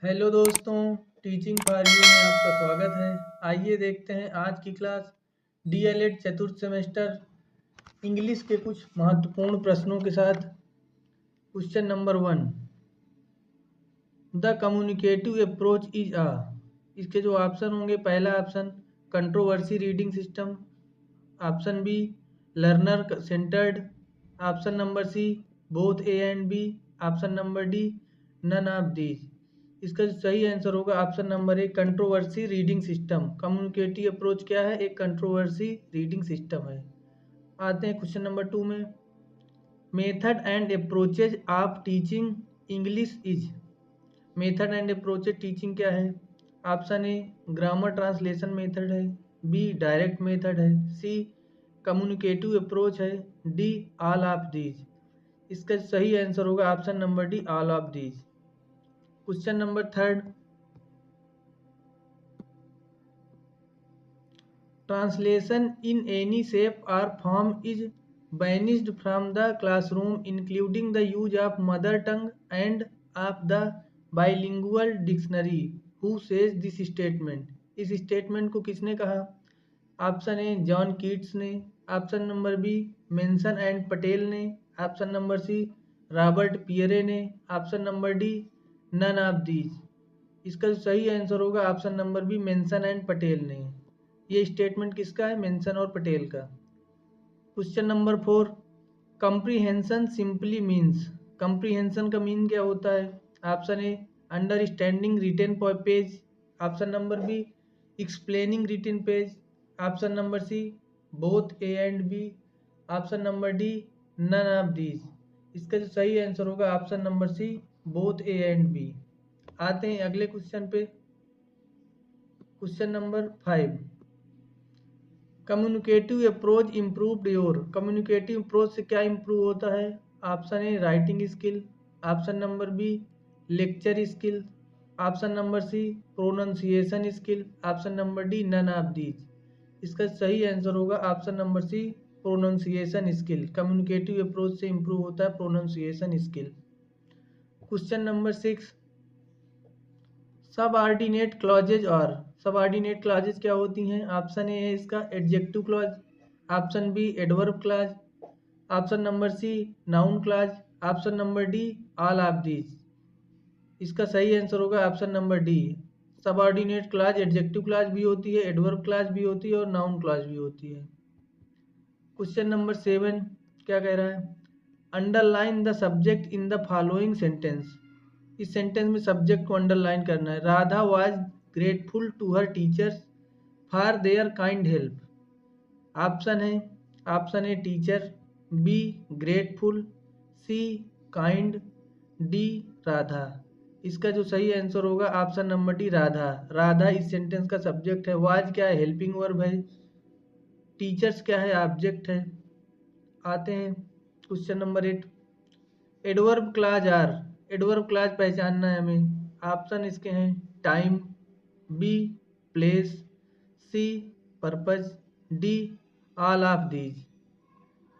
Hello दोस्तों, teaching for you में आपका स्वागत है। आइए देखते हैं आज की क्लास डीएलएड चतुर्थ सेमेस्टर इंग्लिश के कुछ महत्वपूर्ण प्रश्नों के साथ। Question number 1, the communicative approach is a. इसके जो ऑप्शन होंगे, पहला option controversy reading system, option B learner centred, option number C both A and B, option number D none of these. इसका जो सही आंसर होगा option number A controversy reading system. Communicative approach क्या है? एक controversy reading system है। आते हैं क्वेश्चन नंबर 2 में, method and approaches of teaching English is. Method and approaches teaching क्या है? ऑप्शन ए ग्रामर ट्रांसलेशन मेथड है, बी डायरेक्ट मेथड है, सी कम्युनिकेटिव अप्रोच है, डी ऑल ऑफ दीज। इसका सही आंसर होगा option number D all of these. Question number 3, translation in any shape or form is banished from the classroom, including the use of mother tongue and of the bilingual dictionary. Who says this statement? इस statement को किसने कहा? Option A John Keats ने, option number B Manson and Patel ने, option number C Robert Pierre ने, option number D none of these. इसका सही answer होगा option number B Manson and Patel ने। ये स्टेटमेंट किसका है? मेंसन और पटेल का। Question number 4, comprehension simply means. Comprehension का मीन क्या होता है? Option A understanding written page, option number B explaining written page, option number C both A and B, option number D none of these. इसका जो सही answer होगा option number C both A and B. आते हैं अगले question पे। Question number 5, communicative approach improved your. Communicative approach से क्या इम्प्रूव होता है? Option A writing skill, option number B lecture skill, option number C pronunciation skill, option number D none of these. इसका सही आंसर होगा option number C pronunciation skill. Communicative approach से improve होता है pronunciation skill. Question number 6, subordinate clauses और। Subordinate clauses क्या होती हैं? ऑप्शन ए है इसका adjective clause, option B adverb clause, option number C noun clause, option number D all of these. इसका सही आंसर होगा option number D. Subordinate clause adjective clause भी होती है, एडवर्ब क्लॉज भी होती है और नाउन क्लॉज भी होती है। क्वेश्चन नंबर 7 क्या कह रहा है? Underline the subject in the following sentence. इस सेंटेंस में सब्जेक्ट को अंडरलाइन करना है। Radha was grateful to her teachers for their kind help. Option A teacher, B grateful, C kind, D Radha. इसका जो सही आंसर होगा option number D Radha. Radha इस सेंटेंस का सब्जेक्ट है, वाज क्या है? हेल्पिंग वर्ब है, टीचर्स क्या है? ऑब्जेक्ट है। आते हैं question number 8, adverb clause are. Adverb clause पहचानना है हमें। ऑप्शन इसके हैं time, B place, C purpose, D all of these.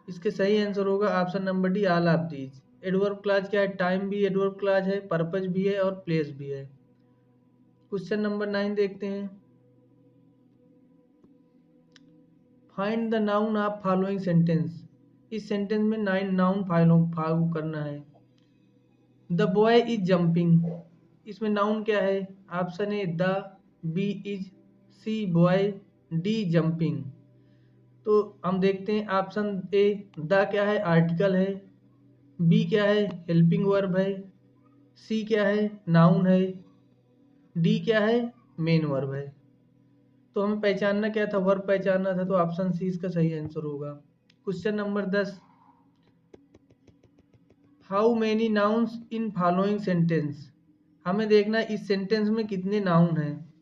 इसके सही आंसर होगा option number D all of these. Adverb clause क्या है? टाइम भी एडवर्ब क्लॉज है, पर्पज भी है और प्लेस भी है। क्वेश्चन नंबर 9 देखते हैं, find the noun of following sentence. इस सेंटेंस में 9 नाउन फॉलो करना है। द बॉय इज जंपिंग, इसमें नाउन क्या है? Option A the, B is, C boy, D jumping. तो हम देखते हैं ऑप्शन ए द क्या है? आर्टिकल है, बी क्या है? हेल्पिंग वर्ब है, सी क्या है? नाउन है, डी क्या है? मेन वर्ब है। तो हमें पहचानना क्या था? वर्ब पहचानना था, तो ऑप्शन सी इसका सही आंसर होगा। Question number 10, how many nouns in following sentence. हमें देखना है इस सेंटेंस में कितने नाउन हैं।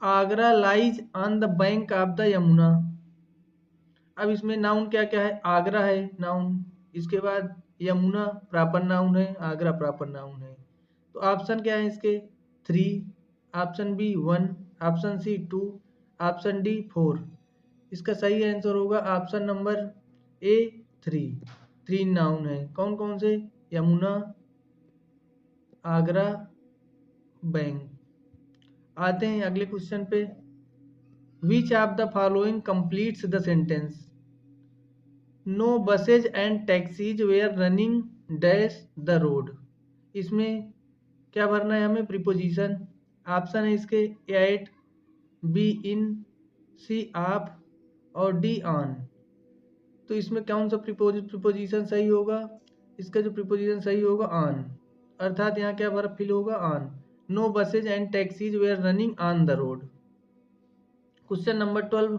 Agra lies on the bank of the Yamuna. अब इसमें नाउन क्या क्या है? आगरा है नाउन, इसके बाद यमुना प्रॉपर नाउन है, आगरा प्रॉपर नाउन है। तो ऑप्शन क्या है इसके? 3, option B 1, option C 2, option D 4। इसका सही आंसर होगा ऑप्शन नंबर ए 3। 3 नाउन है। कौन कौन से? यमुना, आगरा बैंक। आते हैं अगले क्वेश्चन पे। Which of the following completes the sentence? No buses and taxis were running dash the road. इसमें क्या भरना है हमें? प्रीपोजिशन। ऑप्शन है इसके at, B in, C of और डी ऑन। तो इसमें कौन सा प्रीपोजिशन सही होगा? इसका जो प्रीपोजिशन सही होगा ऑन, अर्थात यहाँ क्या वर्ब फिल होगा? On. No buses and taxis were running on the road. Question number 12।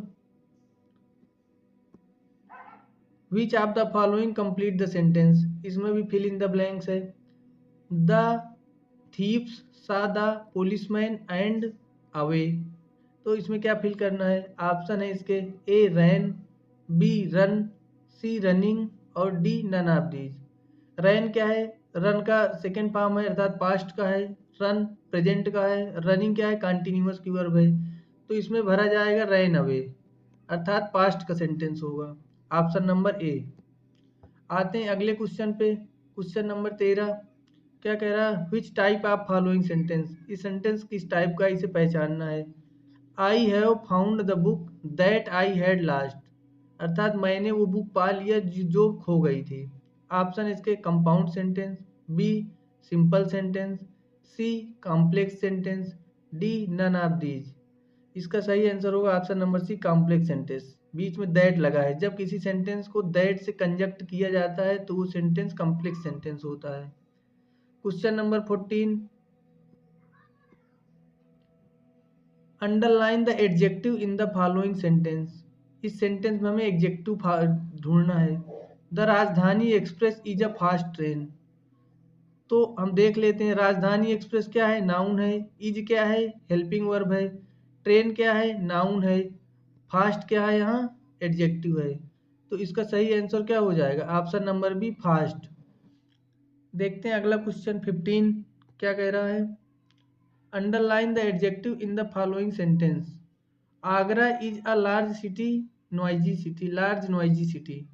Which of the following complete the sentence? इसमें भी फिल इन द ब्लैंक्स है। The thieves saw the policeman and away. तो इसमें क्या fill करना है? Option है इसके A ran, B run, C running और D none of these. Ran क्या है? रन का सेकेंड फॉर्म है अर्थात पास्ट का है। रन प्रेजेंट का है। रनिंग क्या है? कंटिन्यूअस की वर्ब है। तो इसमें भरा जाएगा रैन अवे, अर्थात पास्ट का सेंटेंस होगा। ऑप्शन नंबर ए। आते हैं अगले क्वेश्चन पे। क्वेश्चन नंबर 13 क्या कह रहा है? Which type of following sentence? इस सेंटेंस किस टाइप का, इसे पहचानना है। I have found the book that I had last, अर्थात मैंने वो बुक पा लिया जो खो गई थी। ऑप्शन इसके compound sentence, B simple sentence, C complex sentence, D none of these. इसका सही आंसर होगा option number C complex sentence. बीच में दैट लगा है, जब किसी सेंटेंस को दैट से कंजक्ट किया जाता है तो वो सेंटेंस कॉम्प्लेक्स सेंटेंस होता है। Question number 14। Underline the adjective in the following sentence. इस सेंटेंस में हमें एडजेक्टिव ढूंढना है। द राजधानी express is a fast train. तो हम देख लेते हैं, राजधानी एक्सप्रेस क्या है? नाउन है। इज क्या है? हेल्पिंग वर्ब है। ट्रेन क्या है? नाउन है। फास्ट क्या है? यहाँ एडजेक्टिव है। तो इसका सही आंसर क्या हो जाएगा? Option number B fast. देखते हैं अगला क्वेश्चन 15 क्या कह रहा है। Underline the adjective in the following sentence. Agra is a large city, noisy city. Large noisy city.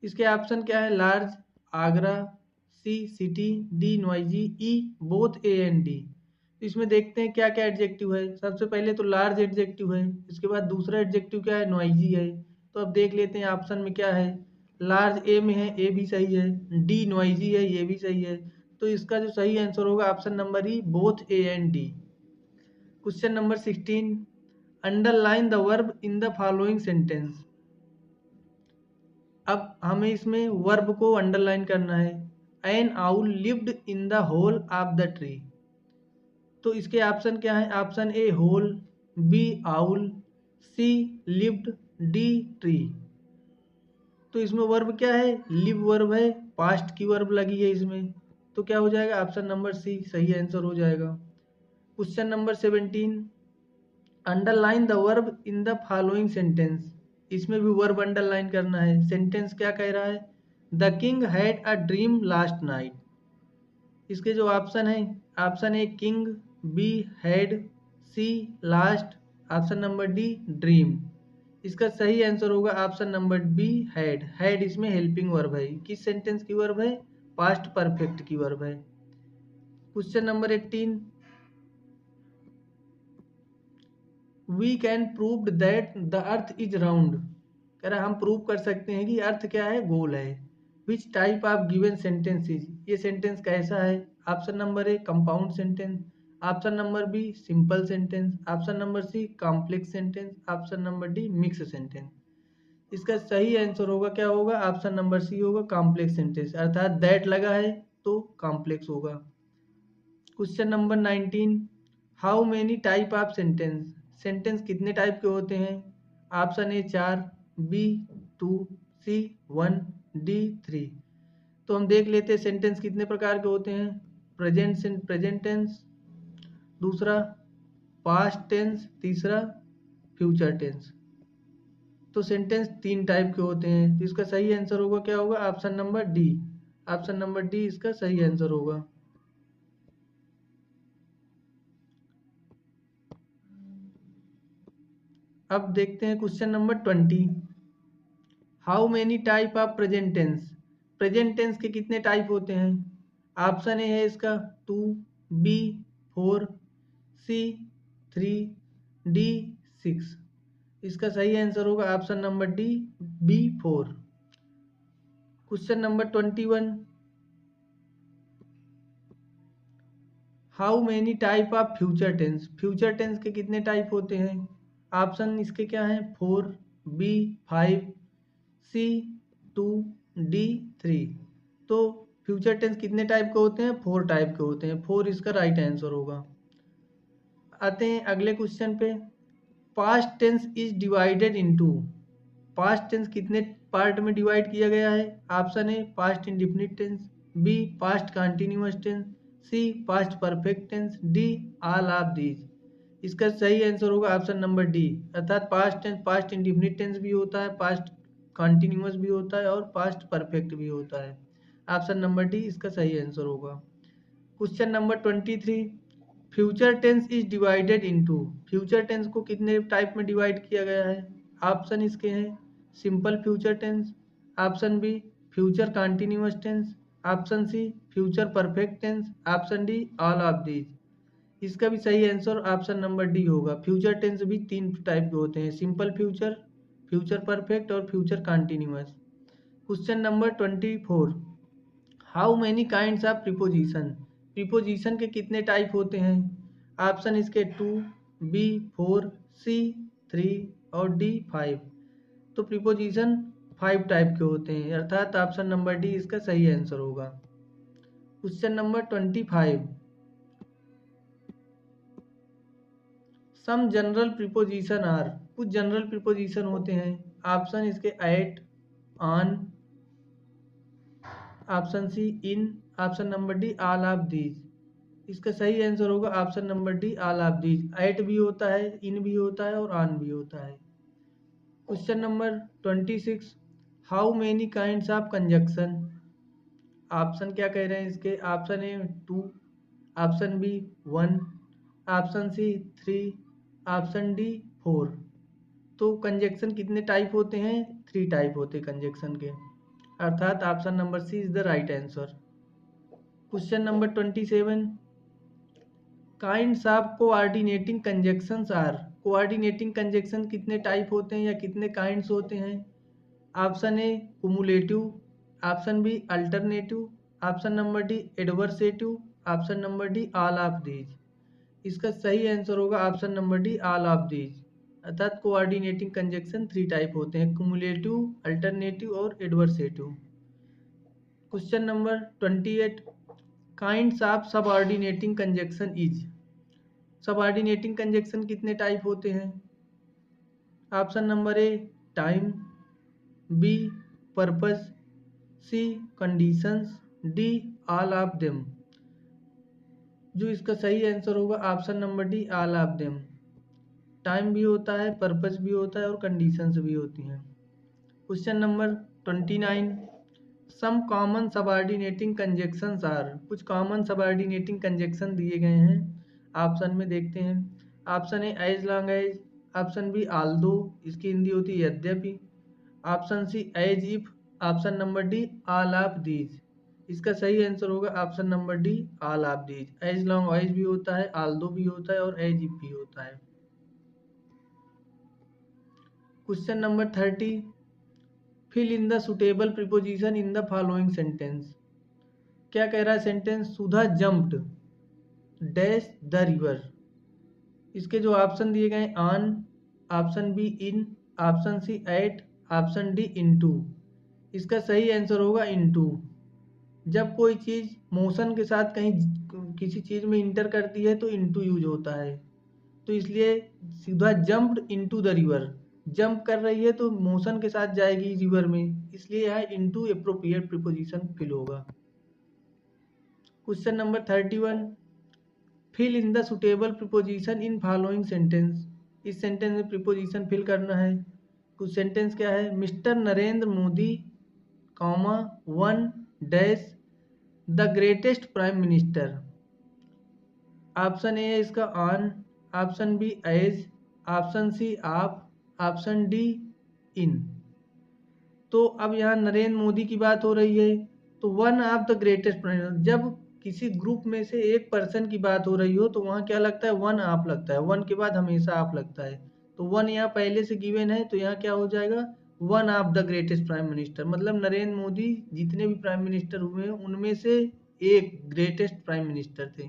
इसके ऑप्शन क्या है? Large, Agra, C city, D noisy, E both A and D. इसमें देखते हैं क्या क्या एडजेक्टिव है। सबसे पहले तो लार्ज एडजेक्टिव है, इसके बाद दूसरा एडजेक्टिव क्या है? नॉइजी है। तो अब देख लेते हैं ऑप्शन में क्या है। लार्ज ए में है, ए भी सही है। डी नॉइजी है, ये भी सही है। तो इसका जो सही आंसर होगा option number E both A and D. Question number 16। Underline the verb in the following sentence. अब हमें इसमें वर्ब को अंडरलाइन करना है। An owl lived in the hole of the tree. तो इसके ऑप्शन क्या है? Option A hole, B owl, C lived, D tree. तो इसमें वर्ब क्या है? लिव वर्ब है, पास्ट की वर्ब लगी है इसमें। तो क्या हो जाएगा? ऑप्शन नंबर सी सही आंसर हो जाएगा। Question number 17। Underline the verb in the following sentence. इसमें भी वर्ब अंडरलाइन करना है। सेंटेंस क्या कह रहा है? The king had a dream last night. इसके जो ऑप्शन है, option A king, B had, C last, option number D dream. इसका सही आंसर होगा option number B had. Had इसमें हेल्पिंग वर्ब है। किस सेंटेंस की वर्ब है? पास्ट परफेक्ट की वर्ब है। Question number 18। We can prove that the earth is round. कह रहा हम प्रूव कर सकते हैं कि अर्थ क्या है? गोल है। Which type of given sentence is. ये सेंटेंस कैसा है? Option number A compound sentence, option number B simple sentence, option number C complex sentence, option number D mix sentence. इसका सही आंसर होगा क्या होगा? ऑप्शन नंबर सी होगा कॉम्प्लेक्स सेंटेंस, अर्थात दैट लगा है तो कॉम्प्लेक्स होगा। Question number 19। How many type of sentence. Sentence कितने टाइप के होते हैं? Option A 4, B 2, C 1, D 3। तो हम देख लेते हैं सेंटेंस कितने प्रकार के होते हैं। प्रेजेंट टेंस, दूसरा पास्ट टेंस, तीसरा फ्यूचर टेंस। तो सेंटेंस 3 टाइप के होते हैं। तो इसका सही आंसर होगा क्या होगा? Option number D. Option number D इसका सही आंसर होगा। अब देखते हैं question number 20। How many type of present tense. Present tense के कितने टाइप होते हैं? ऑप्शन ए है इसका 2, बी 4, सी 3, डी 6। इसका सही आंसर होगा option number D, B 4। Question number 21, how many type of future tense. Future tense के कितने टाइप होते हैं? ऑप्शन इसके क्या हैं? 4, बी 5, सी 2, डी 3। तो फ्यूचर टेंस कितने टाइप के होते हैं? 4 टाइप के होते हैं। 4 इसका राइट आंसर होगा। आते हैं अगले क्वेश्चन पे। Past tense is divided into. Past tense कितने पार्ट में डिवाइड किया गया है? Option A past indefinite tense, B past continuous tense, C past perfect tense, D all of these. इसका सही आंसर होगा ऑप्शन नंबर डी, अर्थात past tense past indefinite tense भी होता है, पास्ट कंटिन्यूअस भी होता है और पास्ट परफेक्ट भी होता है। ऑप्शन नंबर डी इसका सही आंसर होगा। Question number 23, future tense is divided into. Future tense को कितने टाइप में डिवाइड किया गया है? ऑप्शन इसके हैं simple future tense, option B future continuous tense, option C future perfect tense, option D all of these. इसका भी सही आंसर ऑप्शन नंबर डी होगा। फ्यूचर टेंस भी 3 टाइप के होते हैं, सिंपल फ्यूचर, फ्यूचर परफेक्ट और future continuous. Question number 24, how many kinds of preposition. Preposition के कितने टाइप होते हैं? ऑप्शन इसके 2, बी 4, सी 3 और डी 5। तो प्रीपोजिशन 5 टाइप के होते हैं, अर्थात ऑप्शन नंबर डी इसका सही आंसर होगा। Question number 25, some general preposition are. कुछ जनरल प्रीपोजिशन होते हैं। ऑप्शन इसके at, on, option C in, option number D all of these. इसका सही आंसर होगा option number D all of these. At भी होता है, इन भी होता है और ऑन भी होता है। Question number 26, how many kinds of conjunction. Option क्या कह रहे हैं इसके? Option A 2, option B 1, option C 3, option D 4। तो कंजक्शन कितने टाइप होते हैं? 3 टाइप होते हैं कंजक्शन के, अर्थात option number C is the right answer. Question number 27, kinds of coordinating conjunctions are. Coordinating conjunction कितने टाइप होते हैं या कितने काइंड्स होते हैं? Option A cumulative, option B alternative, option number D adversative, option number D all of these. इसका सही answer होगा option number D all of these, अर्थात कोऑर्डिनेटिंग कंजक्शन 3 टाइप होते हैं, कुमुलेटिव, अल्टरनेटिव और adversative. Question number 28, kinds of subordinating conjunction is. Subordinating conjunction कितने type होते हैं? Option number A time, B purpose, C conditions, D all of them. जो इसका सही आंसर होगा option number D all of them. Time भी होता है, पर्पस भी होता है और कंडीशंस भी होती हैं। Question number 29, some common subordinating conjunctions are. कुछ कॉमन सबऑर्डिनेटिंग कंजक्शन दिए गए हैं, ऑप्शन में देखते हैं। Option A as long as, option B although, इसकी हिंदी होती है यद्यपि, option C as if, option number D all of these. इसका सही आंसर होगा option number D all of these. As long as भी होता है, आल्दो भी होता है और एज इफ भी होता है। Question number 30, fill in the suitable preposition in the following sentence. क्या कह रहा है sentence? Sudha jumped dash the river. इसके जो ऑप्शन दिए गए on, option B in, option C at, option D into. इसका सही आंसर होगा इनटू। जब कोई चीज़ मोशन के साथ कहीं किसी चीज़ में इंटर करती है तो इनटू यूज होता है। तो इसलिए सीधा jumped into the river, jump कर रही है तो मोशन के साथ जाएगी रिवर में, इसलिए यहाँ इनटू एप्रोप्रिएट प्रीपोजिशन फिल होगा। Question number 31, fill in the suitable preposition in following sentence. इस सेंटेंस में प्रीपोजिशन फिल करना है। कुछ सेंटेंस क्या है? Mister Narendra Modi comma 1 dash the greatest prime minister. Option A है इसका on, option B as, option C up, option D इन। तो अब यहाँ नरेंद्र मोदी की बात हो रही है तो one of the greatest prime, जब किसी ग्रुप में से एक पर्सन की बात हो रही हो तो वहाँ क्या लगता है, वन आप लगता है, वन के बाद हमेशा आप लगता है। तो वन यहाँ पहले से गिवन है तो यहाँ क्या हो जाएगा, one of the greatest prime minister, मतलब नरेंद्र मोदी जितने भी प्राइम मिनिस्टर हुए हैं उनमें से एक ग्रेटेस्ट प्राइम मिनिस्टर थे।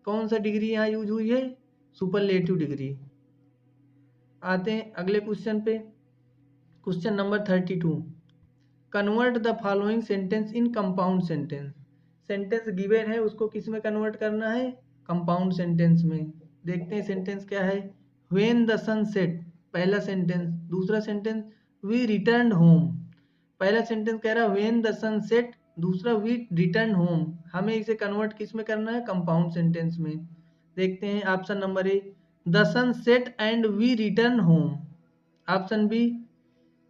कौन सा डिग्री यहाँ यूज हुई है, सुपरलेटिव डिग्री। आते हैं अगले क्वेश्चन पे, question number 32। Convert the following sentence in compound sentence. Sentence given है उसको किस में कन्वर्ट करना है, कंपाउंड सेंटेंस में। देखते हैं सेंटेंस क्या है। व्हेन द सन सेट, पहला सेंटेंस। दूसरा सेंटेंस, वी रिटर्न होम। पहला सेंटेंस कह रहा है व्हेन द सन सेट, दूसरा वी रिटर्न होम। हमें इसे कन्वर्ट किस में करना है, कंपाउंड सेंटेंस में। देखते हैं option number A, the sun set and we return home. Option B,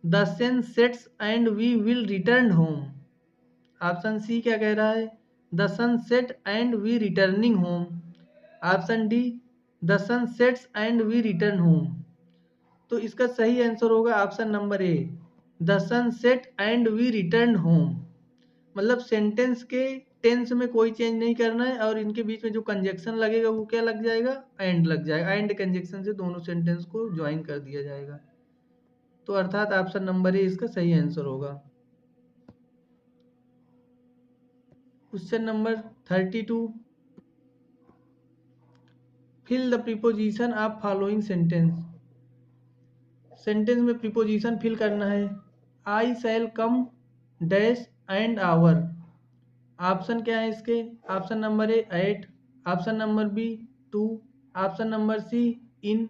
the sun sets and we will return home. Option C क्या कह रहा है, the sun set and we returning home. Option D, the sun sets and we return home. तो इसका सही answer होगा option number A, the sun set and we return home. मतलब sentence के टेंस में कोई चेंज नहीं करना है और इनके बीच में जो कंजक्शन लगेगा वो क्या लग जाएगा, एंड लग जाएगा। एंड कंजक्शन से दोनों सेंटेंस को ज्वाइन कर दिया जाएगा। तो अर्थात ऑप्शन नंबर ए इसका सही आंसर होगा। Question number 32। Fill the preposition of following sentence. Sentence में प्रीपोजिशन फिल करना है। I shall come dash and hour. Option क्या है इसके, option number A 8, option number B 2, option number C in,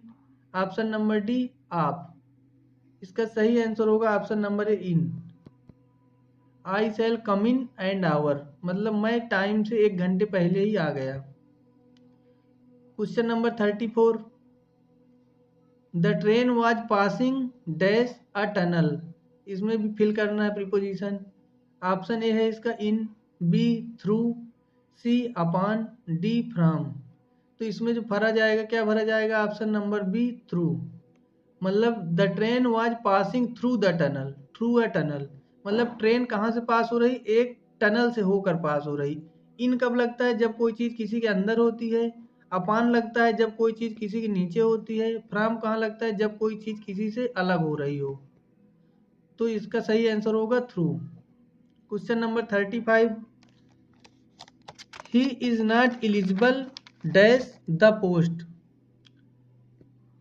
option number D up. इसका सही answer होगा option number A in. I shall come in and hour, मतलब मैं time से 1 घंटे पहले ही आ गया। Question number 34। The train was passing dash a tunnel. इसमें भी फिल करना है प्रीपोजिशन। ऑप्शन ए है इसका in, B through, C upon, D from. तो इसमें जो भरा जाएगा, क्या भरा जाएगा, ऑप्शन नंबर बी थ्रू। मतलब the train was passing through the tunnel, through a tunnel, मतलब ट्रेन कहाँ से पास हो रही, एक टनल से होकर पास हो रही। इन कब लगता है, जब कोई चीज़ किसी के अंदर होती है। अपान लगता है जब कोई चीज़ किसी के नीचे होती है। फ्रॉम कहाँ लगता है, जब कोई चीज़ किसी से अलग हो रही हो। तो इसका सही आंसर होगा through. Question number 35। He is not eligible dash the post.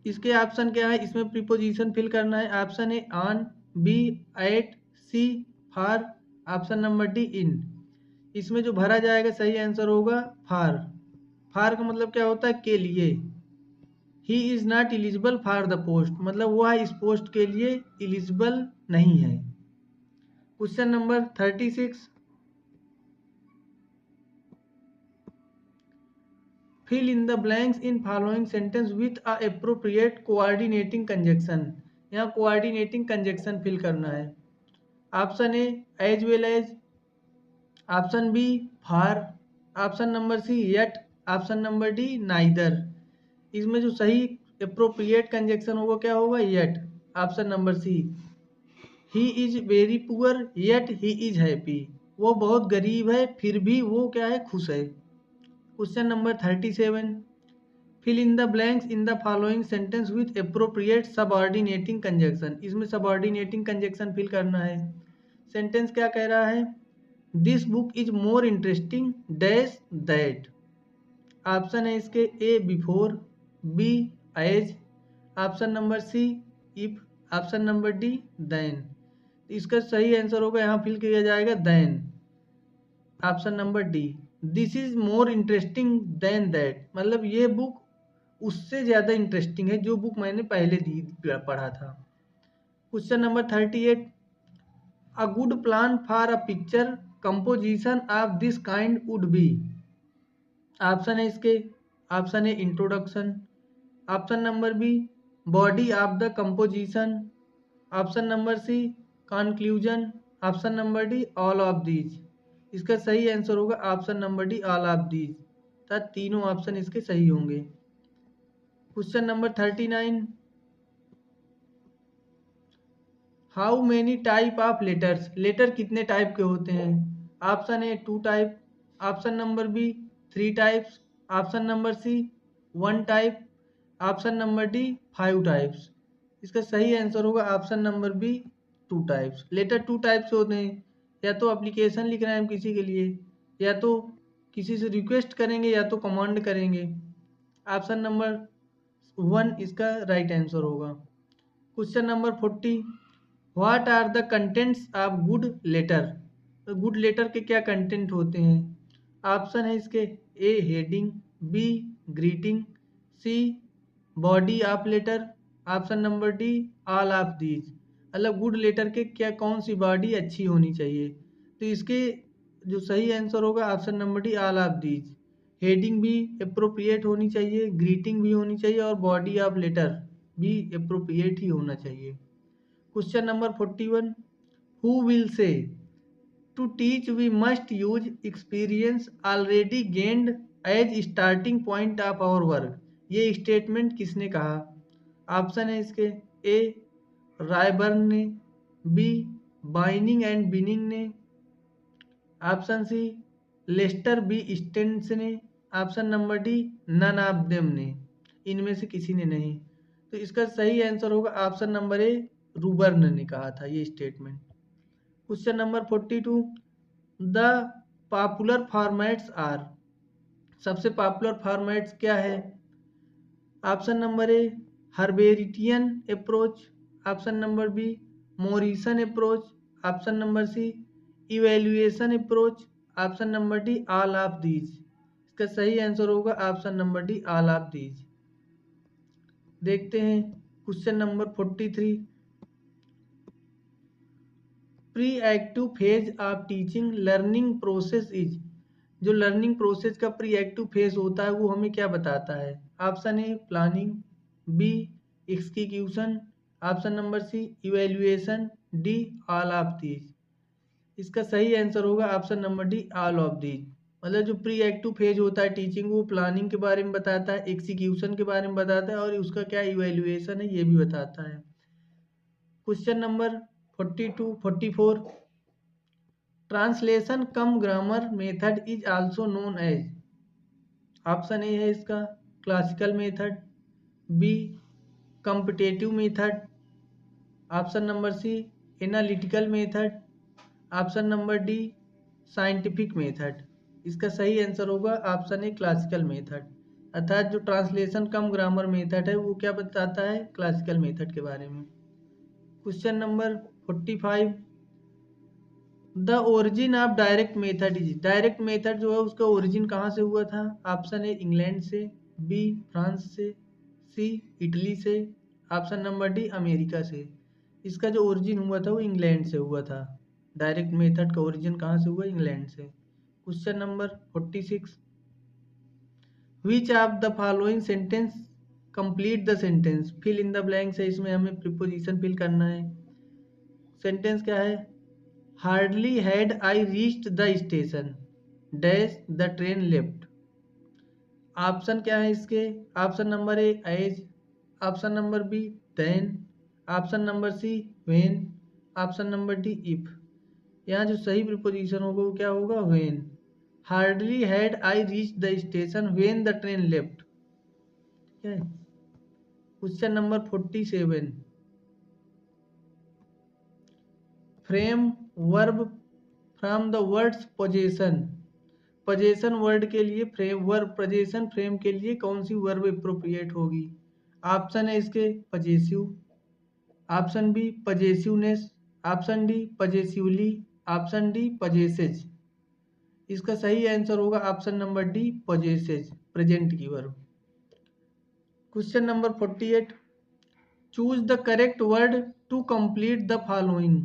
इसके ऑप्शन क्या है, इसमें प्रीपोजिशन फिल करना है। Option A on, B at, C for, option number D in. इसमें जो भरा जाएगा सही आंसर होगा फॉर। फॉर का मतलब क्या होता है, के लिए। He is not eligible for the post, मतलब वह इस पोस्ट के लिए एलिजिबल नहीं है। Question number 36। Fill in the blanks in following sentence with a appropriate coordinating conjunction. यहाँ कोऑर्डिनेटिंग कंजक्शन फिल करना है। Option A as well as, option B for, option number C yet, option number D neither. इसमें जो सही appropriate conjunction होगा क्या होगा, yet, option number C. He is very poor yet he is happy. वो बहुत गरीब है फिर भी वो क्या है, खुश है। Question number 37। Fill in the blanks in the following sentence with appropriate subordinating conjunction. इसमें सबऑर्डिनेटिंग कंजक्शन फिल करना है। सेंटेंस क्या कह रहा है, this book is more interesting dash that. Option है इसके A before, B as, option number C if, option number D than. इसका सही आंसर होगा, यहाँ फिल किया जाएगा than, option number D. This is more interesting than that, मतलब ये बुक उससे ज़्यादा इंटरेस्टिंग है जो बुक मैंने पहले पढ़ा था। Question number 38। A good plan for a picture composition of this kind would be. Option है इसके, option A introduction, option number B body of the composition, option number C conclusion, option number D all of these. इसका सही answer होगा option number D all of these, तथा तीनों option इसके सही होंगे। Question number 39। How many type of letters, letter कितने type के होते हैं। Option A 2 type, option number B 3 types, option number C 1 type, option number D 5 types. इसका सही आंसर होगा option number B 2 types. Letter 2 types होते हैं, या तो एप्लीकेशन लिख रहे हैं हम किसी के लिए, या तो किसी से रिक्वेस्ट करेंगे, या तो कमांड करेंगे। ऑप्शन नंबर 1 इसका राइट आंसर होगा। Question number 40, what are the contents of good letter. तो गुड लेटर के क्या कंटेंट होते हैं? ऑप्शन है इसके A heading, B greeting, C body of letter, option number D all of these. मतलब गुड लेटर के क्या कौन सी बॉडी अच्छी होनी चाहिए? तो इसके जो सही आंसर होगा option number D all of these. Heading भी अप्रोप्रिएट होनी चाहिए, ग्रीटिंग भी होनी चाहिए, और बॉडी ऑफ लेटर भी अप्रोप्रिएट ही होना चाहिए। Question number 41, who will say to teach we must use experience already gained as starting point of our work. ये स्टेटमेंट किसने कहा? ऑप्शन है इसके ए रायबर्न ने, बी बाइनिंग एंड बिनिंग ने, option C Lester B Stens ने, option number D none of them ने। इनमें से किसी ने नहीं। तो इसका सही आंसर होगा ऑप्शन नंबर ए रूबर्न ने कहा था ये statement. Question number 42, the popular formats are. सबसे पॉपुलर फॉर्मेट्स क्या है? Option number A Herbartian approach, option number B Morrison approach, option number C evaluation approach, option number D all of these. इसका सही answer होगा option number D all of these. देखते हैं question number 43, pre active phase of teaching learning process is. जो learning process का pre active phase होता है वो हमें क्या बताता है? Option A planning, B execution, option number C evaluation, D all of these. इसका सही आंसर होगा option number D all of these. मतलब जो प्री एक्टिव फेज होता है टीचिंग, वो प्लानिंग के बारे में बताता है, एग्जीक्यूशन के बारे में बताता है, और उसका क्या इवेल्युएशन है ये भी बताता है। Question number 44, translation cum grammar method is also known as. Option A है इसका classical method, B competitive method, option number C analytical method, option number D scientific method. इसका सही आंसर होगा ऑप्शन ए क्लासिकल मेथड। अर्थात जो translation cum grammar method है वो क्या बताता है? क्लासिकल मेथड के बारे में। Question number 45, the origin of direct method is. Direct method जो है उसका ओरिजिन कहाँ से हुआ था? ऑप्शन ए इंग्लैंड से, बी फ्रांस से, सी इटली से, ऑप्शन नंबर डी अमेरिका से। इसका जो ओरिजिन हुआ था वो इंग्लैंड से हुआ था। डायरेक्ट मेथड का ओरिजिन कहाँ से हुआ? इंग्लैंड से। Question number 46, which of the following sentence complete the sentence. Fill in the blanks है, इसमें हमें प्रीपोजिशन फिल करना है। सेंटेंस क्या है? Hardly had I reached the station dash the train left. Option क्या है इसके? Option number A as, option number B then, option number C when, option number D if. यहाँ जो सही प्रीपोजिशन होगा वो क्या होगा? When. Hardly had I reach the station when the train left. ठीक है। Question number 47, frame verb from the words possession. Possession word के लिए फ्रेम वर्ब, पोजेशन फ्रेम के लिए कौन सी वर्ब अप्रोप्रिएट होगी? ऑप्शन है इसके possessive, option B possessiveness, option D possessively, option D possesses. इसका सही आंसर होगा option number D possesses, present की verb. Question number 48, choose the correct word to complete the following.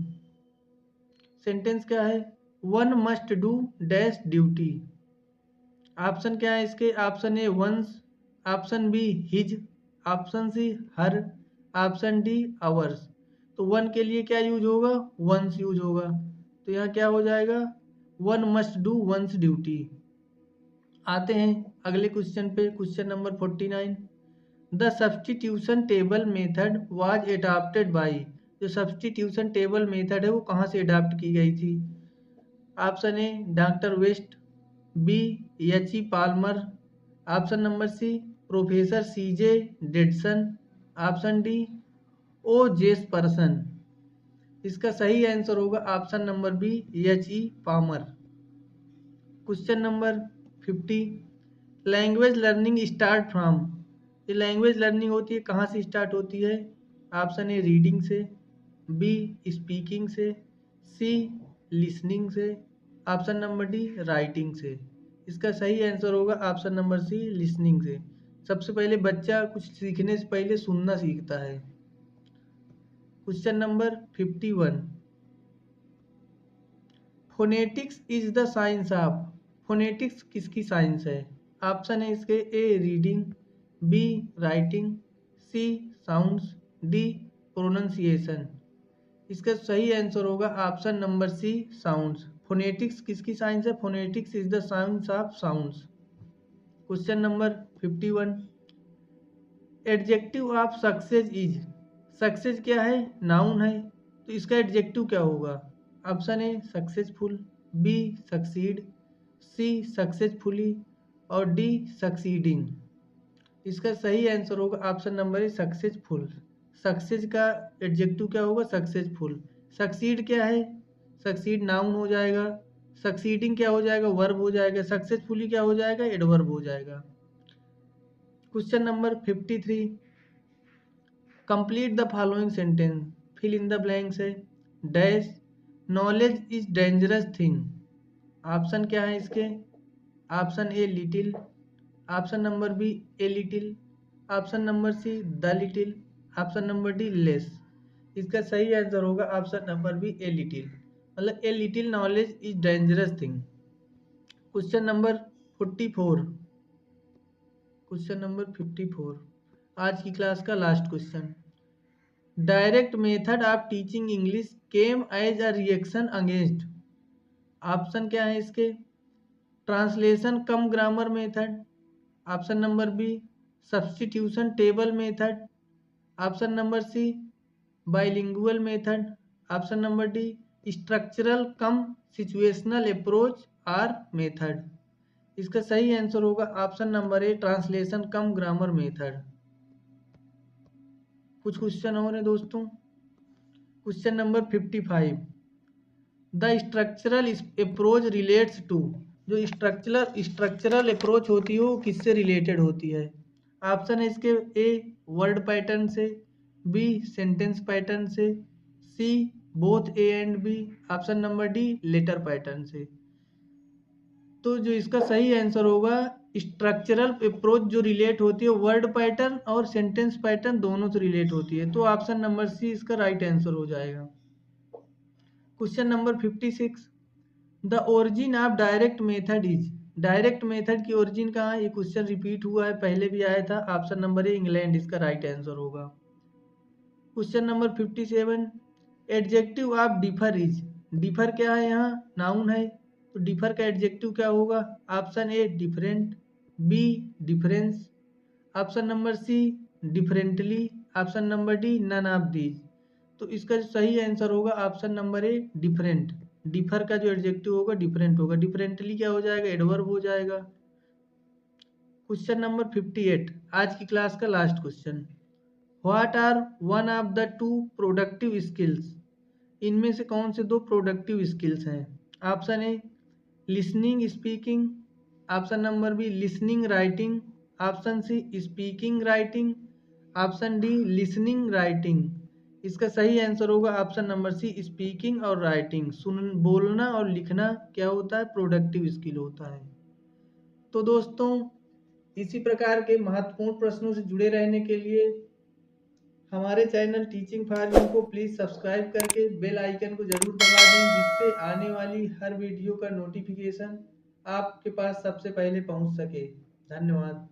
Sentence क्या है? One must do dash duty. Option क्या है इसके? Option A one's, option B his, option C her, option D ours. तो one के लिए क्या use होगा? वंस यूज होगा। तो यहाँ क्या हो जाएगा? One must do one's duty. आते हैं अगले क्वेश्चन पे। Question number 49, the substitution table method was adopted by. जो सब्सटीट्यूशन टेबल मेथड है वो कहाँ से अडॉप्ट की गई थी? Option A doctor West, B H E Palmer, option number C professor C J Dodson, option D O Jespersen. इसका सही आंसर होगा option number B H E Palmer. Question number 50, language learning start from. ये language learning होती है कहाँ से start होती है? ऑप्शन ए रीडिंग से, बी स्पीकिंग से, सी लिसनिंग से, ऑप्शन नंबर डी राइटिंग से। इसका सही आंसर होगा ऑप्शन नंबर सी लिसनिंग से। सबसे पहले बच्चा कुछ सीखने से पहले सुनना सीखता है। Question number 51, phonetics is the science of. Phonetics किसकी साइंस है? ऑप्शन है इसके A reading, B writing, C sounds, D pronunciation. इसका सही आंसर होगा option number C sounds. Phonetics किसकी साइंस है? Phonetics is the science of sounds. Question number 51, adjective of success is. Success क्या है? नाउन है, तो इसका एडजेक्टिव क्या होगा? Option A successful, B succeed, C successfully और डी सक्सीडिंग। इसका सही आंसर होगा ऑप्शन नंबर ए सक्सेसफुल। सक्सेस का एडजेक्टिव क्या होगा? सक्सेसफुल। सक्सीड क्या है? सक्सीड नाउन हो जाएगा। सक्सीडिंग क्या हो जाएगा? वर्ब हो जाएगा। सक्सेसफुली क्या हो जाएगा? एडवर्ब हो जाएगा। Question number 53, complete the following sentence, fill in the blanks है। Dash knowledge is dangerous thing. Option क्या है इसके? Option A little, option number B a little, option number C the little, option number D less. इसका सही answer होगा option number B a little, मतलब a little knowledge is dangerous thing. Question number 44, question number 54, आज की class का last question. Direct method of teaching English came as a reaction against. Option क्या है इसके? Translation cum grammar method, option number B substitution table method, option number C bilingual method, option number D structural cum situational approach or method. इसका सही answer होगा option number A translation cum grammar method. कुछ question और है दोस्तों। Question number 55, the structural approach relates to. जो structural approach होती है वो किससे रिलेटेड होती है? ऑप्शन है इसके ए वर्ड पैटर्न से, बी सेंटेंस पैटर्न से, C both A and B, option number D letter pattern से। तो जो इसका सही आंसर होगा स्ट्रक्चरल अप्रोच जो रिलेट होती है वर्ड पैटर्न और सेंटेंस पैटर्न दोनों से रिलेट होती है, तो ऑप्शन नंबर सी इसका राइट आंसर हो जाएगा। Question number 56, the origin of direct method is. Direct method की ओरिजिन कहाँ है? ये क्वेश्चन रिपीट हुआ है, पहले भी आया था। ऑप्शन नंबर ए इंग्लैंड इसका राइट आंसर होगा। Question number 57, adjective of differ is. Differ क्या है? यहाँ नाउन है, तो डिफर का एडजेक्टिव क्या होगा? Option A different, B difference, option number C differently, option number D none of these. तो इसका जो सही आंसर होगा option number A different. Differ का जो एडजेक्टिव होगा डिफरेंट होगा। डिफरेंटली क्या हो जाएगा? एडवर्ब हो जाएगा। क्वेश्चन नंबर 58, आज की क्लास का last question. What are one of the two productive skills. इनमें से कौन से दो प्रोडक्टिव स्किल्स हैं? Option A listening speaking, option number B listening writing, option C speaking writing, option D listening writing. इसका सही आंसर होगा ऑप्शन नंबर सी स्पीकिंग और राइटिंग। सुन बोलना और लिखना क्या होता है? प्रोडक्टिव स्किल होता है। तो दोस्तों इसी प्रकार के महत्वपूर्ण प्रश्नों से जुड़े रहने के लिए हमारे चैनल टीचिंग फॉर यू को प्लीज़ सब्सक्राइब करके बेल आइकन को ज़रूर दबा दें, जिससे आने वाली हर वीडियो का नोटिफिकेशन आपके पास सबसे पहले पहुंच सके। धन्यवाद।